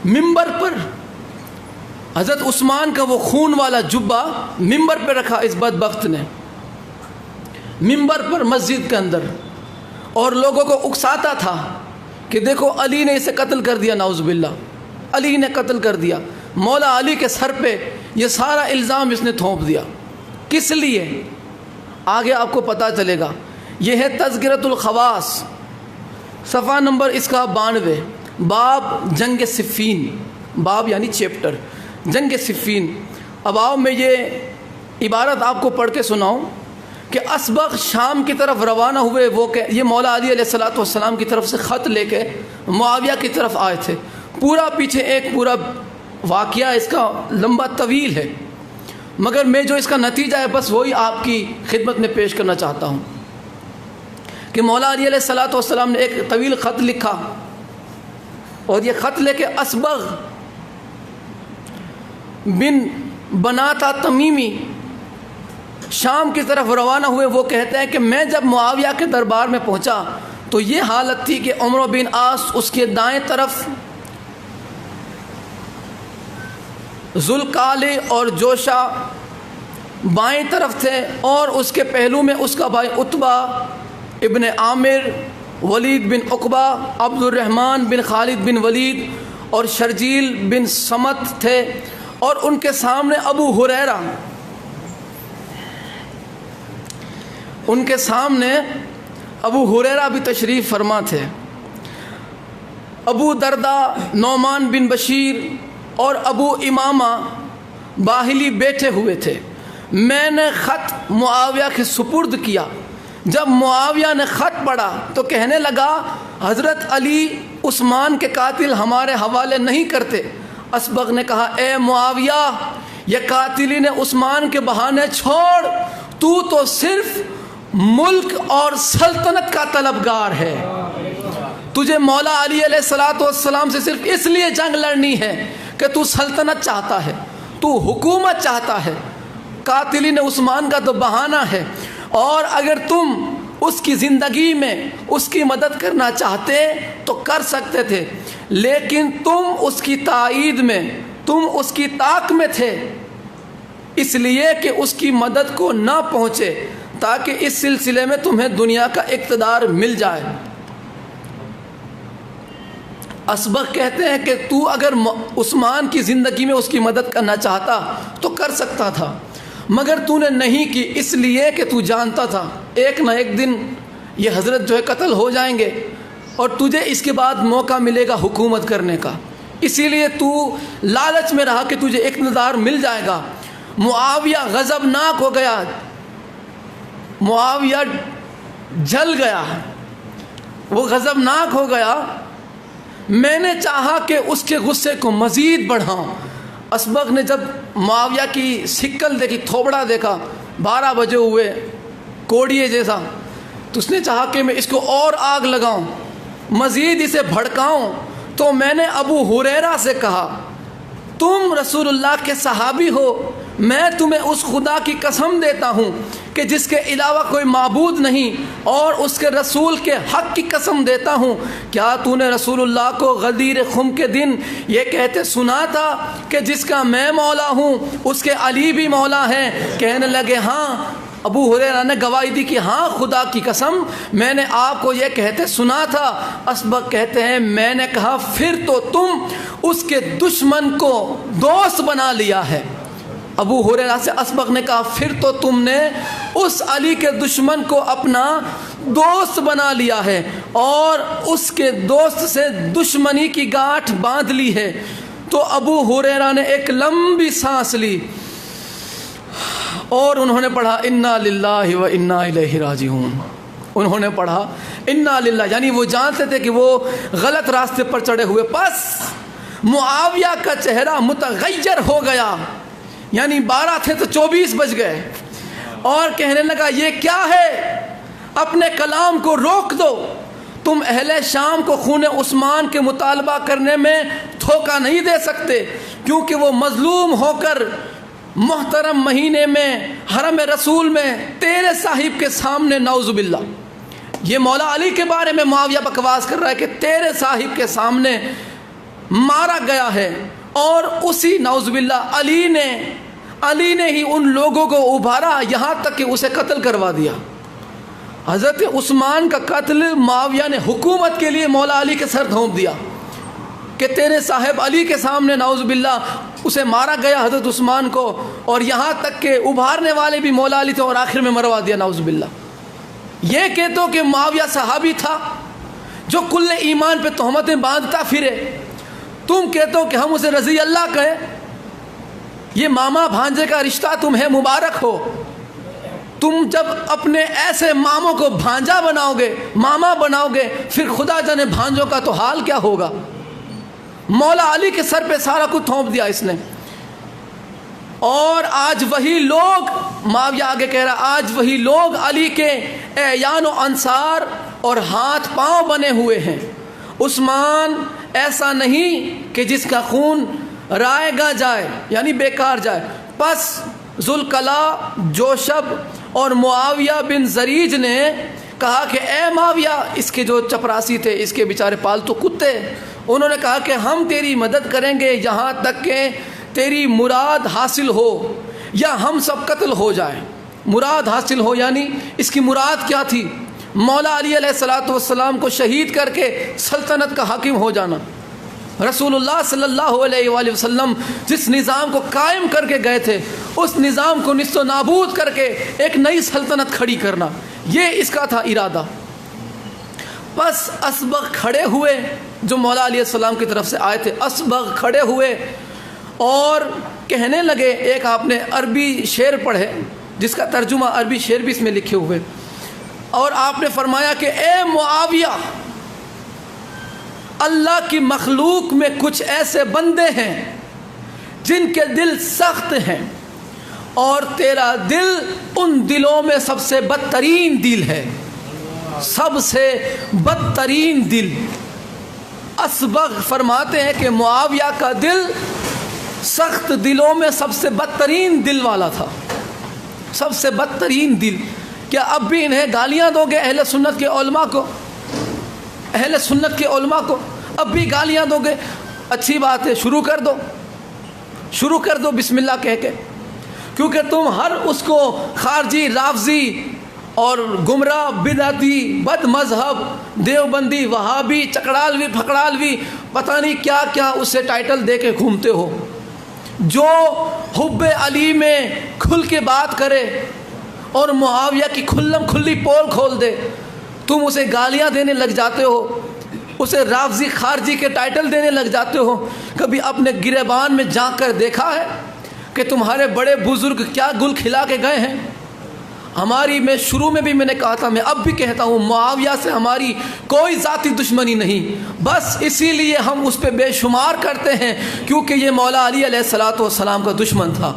منبر پر حضرت عثمان کا وہ خون والا جبہ منبر پہ رکھا، اس بدبخت نے منبر پر مسجد کے اندر، اور لوگوں کو اکساتا تھا کہ دیکھو علی نے اسے قتل کر دیا، نعوذ باللہ علی نے قتل کر دیا۔ مولا علی کے سر پہ یہ سارا الزام اس نے تھوپ دیا۔ کس لیے؟ آگے آپ کو پتہ چلے گا۔ یہ ہے تذکرۃ الخواص، صفحہ نمبر اس کا 92، باب جنگ صفین، باب یعنی چیپٹر جنگ صفین۔ اب آؤ میں یہ عبارت آپ کو پڑھ کے سناؤں کہ اسبغ شام کی طرف روانہ ہوئے، وہ کہ یہ مولا علی علیہ السلام کی طرف سے خط لے کے معاویہ کی طرف آئے تھے۔ پورا پیچھے ایک پورا واقعہ اس کا لمبا طویل ہے، مگر میں جو اس کا نتیجہ ہے بس وہی آپ کی خدمت میں پیش کرنا چاہتا ہوں کہ مولا علی علیہ السلام نے ایک طویل خط لکھا، اور یہ خط لے کے اسبغ بن بناتا تمیمی شام کی طرف روانہ ہوئے۔ وہ کہتے ہیں کہ میں جب معاویہ کے دربار میں پہنچا تو یہ حالت تھی کہ عمرو بن عاص اس کے دائیں طرف، ذوالقالع اور جوشہ بائیں طرف تھے، اور اس کے پہلو میں اس کا بھائی عتبہ ابن عامر، ولید بن عقبہ، عبد الرحمن بن خالد بن ولید اور شرجیل بن سمت تھے، اور ان کے سامنے ابو ہریرہ، ان کے سامنے ابو ہریرہ بھی تشریف فرما تھے۔ ابو دردہ، نعمان بن بشیر اور ابو امامہ باہلی بیٹھے ہوئے تھے۔ میں نے خط معاویہ کے سپرد کیا۔ جب معاویہ نے خط پڑھا تو کہنے لگا حضرت علی عثمان کے قاتل ہمارے حوالے نہیں کرتے۔ اسبغ نے کہا اے معاویہ، یہ قاتلین عثمان کے بہانے چھوڑ، تو صرف ملک اور سلطنت کا طلبگار ہے۔ تجھے مولا علی علیہ السلام سے صرف اس لیے جنگ لڑنی ہے کہ تو سلطنت چاہتا ہے، تو حکومت چاہتا ہے۔ قاتلین عثمان کا تو بہانہ ہے، اور اگر تم اس کی زندگی میں اس کی مدد کرنا چاہتے تو کر سکتے تھے، لیکن تم اس کی تائید میں، تم اس کی طاق میں تھے، اس لیے کہ اس کی مدد کو نہ پہنچے، تاکہ اس سلسلے میں تمہیں دنیا کا اقتدار مل جائے۔ اسبغ کہتے ہیں کہ تو اگر عثمان کی زندگی میں اس کی مدد کرنا چاہتا تو کر سکتا تھا، مگر تو نے نہیں کی، اس لیے کہ تو جانتا تھا ایک نہ ایک دن یہ حضرت جو ہے قتل ہو جائیں گے، اور تجھے اس کے بعد موقع ملے گا حکومت کرنے کا، اسی لیے تو لالچ میں رہا کہ تجھے اقتدار مل جائے گا۔ معاویہ غضبناک ہو گیا، معاویہ جل گیا، وہ غضبناک ہو گیا۔ میں نے چاہا کہ اس کے غصے کو مزید بڑھاؤں۔ اسبغ نے جب معاویہ کی شکل دیکھی، تھوبڑا دیکھا، 12 بجے ہوئے کوڑیے جیسا، تو اس نے چاہا کہ میں اس کو اور آگ لگاؤں، مزید اسے بھڑکاؤں۔ تو میں نے ابو ہریرہ سے کہا، تم رسول اللہ کے صحابی ہو، میں تمہیں اس خدا کی قسم دیتا ہوں کہ جس کے علاوہ کوئی معبود نہیں، اور اس کے رسول کے حق کی قسم دیتا ہوں، کیا تو نے رسول اللہ کو غدیر خم کے دن یہ کہتے سنا تھا کہ جس کا میں مولا ہوں اس کے علی بھی مولا ہیں؟ کہنے لگے ہاں۔ ابو ہریرہ نے گواہی دی کہ ہاں خدا کی قسم میں نے آپ کو یہ کہتے سنا تھا۔ اسبغ کہتے ہیں میں نے کہا پھر تو تم اس کے دشمن کو دوست بنا لیا ہے۔ ابو ہریرہ سے اسبغ نے کہا پھر تو تم نے اس علی کے دشمن کو اپنا دوست بنا لیا ہے، اور اس کے دوست سے دشمنی کی گاٹھ باندھ لی ہے۔ تو ابو ہریرہ نے ایک لمبی سانس لی اور انہوں نے پڑھا انا للہ و انا الیہ راجعون۔ انہوں نے پڑھا انا للہ، یعنی وہ جانتے تھے کہ وہ غلط راستے پر چڑھے ہوئے۔ پس معاویہ کا چہرہ متغیر ہو گیا، یعنی 12 تھے تو 24 بج گئے، اور کہنے لگا یہ کیا ہے؟ اپنے کلام کو روک دو، تم اہل شام کو خون عثمان کے مطالبہ کرنے میں دھوکہ نہیں دے سکتے، کیونکہ وہ مظلوم ہو کر محترم مہینے میں حرم رسول میں تیرے صاحب کے سامنے، نعوذ باللہ، یہ مولا علی کے بارے میں معاویہ بکواس کر رہا ہے کہ تیرے صاحب کے سامنے مارا گیا ہے، اور اسی نعوذ باللہ علی نے ہی ان لوگوں کو ابھارا یہاں تک کہ اسے قتل کروا دیا۔ حضرت عثمان کا قتل معاویہ نے حکومت کے لیے مولا علی کے سر دھونپ دیا کہ تیرے صاحب علی کے سامنے نعوذ باللہ اسے مارا گیا حضرت عثمان کو، اور یہاں تک کہ ابھارنے والے بھی مولا علی تھے، اور آخر میں مروا دیا نعوذ باللہ۔ یہ کہتے ہو کہ معاویہ صحابی تھا جو کل ایمان پہ تہمتیں باندھتا پھرے، تم کہتے ہو کہ ہم اسے رضی اللہ کہیں، یہ ماما بھانجے کا رشتہ تمہیں مبارک ہو۔ تم جب اپنے ایسے ماموں کو بھانجا بناؤ گے، ماما بناؤ گے، پھر خدا جانے بھانجوں کا تو حال کیا ہوگا۔ مولا علی کے سر پہ سارا کچھ تھوپ دیا اس نے، اور آج وہی لوگ، معاویہ آگے کہہ رہا، آج وہی لوگ علی کے اعیان و انصار اور ہاتھ پاؤں بنے ہوئے ہیں۔ عثمان ایسا نہیں کہ جس کا خون رائے گا جائے، یعنی بیکار جائے۔ پس ذوالقلع، جوشب اور معاویہ بن زریج نے کہا کہ اے معاویہ، اس کے جو چپراسی تھے، اس کے بیچارے پالتو کتے، انہوں نے کہا کہ ہم تیری مدد کریں گے یہاں تک کہ تیری مراد حاصل ہو یا ہم سب قتل ہو جائیں۔ مراد حاصل ہو یعنی اس کی مراد کیا تھی؟ مولا علی علیہ السلام کو شہید کر کے سلطنت کا حاکم ہو جانا۔ رسول اللہ صلی اللہ علیہ وآلہ وسلم جس نظام کو قائم کر کے گئے تھے، اس نظام کو نست و نابود کر کے ایک نئی سلطنت کھڑی کرنا، یہ اس کا تھا ارادہ۔ بس اسبغ کھڑے ہوئے، جو مولا علیہ السلام کی طرف سے آئے تھے، اسبغ کھڑے ہوئے اور کہنے لگے، ایک آپ نے عربی شعر پڑھے جس کا ترجمہ عربی شعر بھی اس میں لکھے ہوئے، اور آپ نے فرمایا کہ اے معاویہ، اللہ کی مخلوق میں کچھ ایسے بندے ہیں جن کے دل سخت ہیں، اور تیرا دل ان دلوں میں سب سے بدترین دل ہے، سب سے بدترین دل۔ اسبغ فرماتے ہیں کہ معاویہ کا دل سخت دلوں میں سب سے بدترین دل والا تھا، سب سے بدترین دل۔ کیا اب بھی انہیں گالیاں دو گے اہل سنت کے علماء کو؟ اہل سنت کے علماء کو اب بھی گالیاں دو گے؟ اچھی بات ہے، شروع کر دو، شروع کر دو بسم اللہ کہہ کے، کیونکہ تم ہر اس کو خارجی، رافضی اور گمراہ، بدعتی، بد مذہب، دیوبندی، وہابی، چکڑالوی، پھکڑالوی، پتہ نہیں کیا کیا اسے ٹائٹل دے کے گھومتے ہو۔ جو حب علی میں کھل کے بات کرے اور معاویہ کی کھلم کھلی پول کھول دے، تم اسے گالیاں دینے لگ جاتے ہو، اسے رافضی، خارجی کے ٹائٹل دینے لگ جاتے ہو۔ کبھی اپنے گریبان میں جھانک کر دیکھا ہے کہ تمہارے بڑے بزرگ کیا گل کھلا کے گئے ہیں؟ ہماری، میں شروع میں بھی میں نے کہا تھا، میں اب بھی کہتا ہوں، معاویہ سے ہماری کوئی ذاتی دشمنی نہیں، بس اسی لیے ہم اس پہ بے شمار کرتے ہیں کیونکہ یہ مولا علی علیہ السلام کا دشمن تھا۔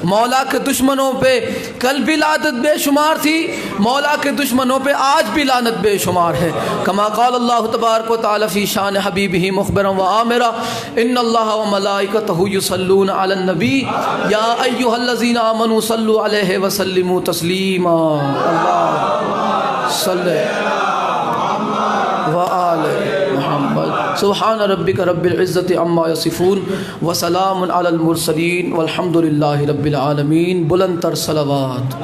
مولا کے دشمنوں پہ کل بھی لعنت بے شمار تھی، مولا کے دشمنوں پہ آج بھی لعنت بے شمار ہے۔ کما قال اللہ تبارک و تعالی فی شان حبیبہ مخبرا و آمرا ان اللہ و ملائکتہ یصلون علی النبی یا ایھا الذین آمنوا صلوا علیہ وسلموا تسلیما۔ اللہم صلی وآل محمد۔ سبحان ربک رب العزت عما یصفون وسلام علی المرسلین والحمد للہ رب العالمین۔ بلند تر صلوات۔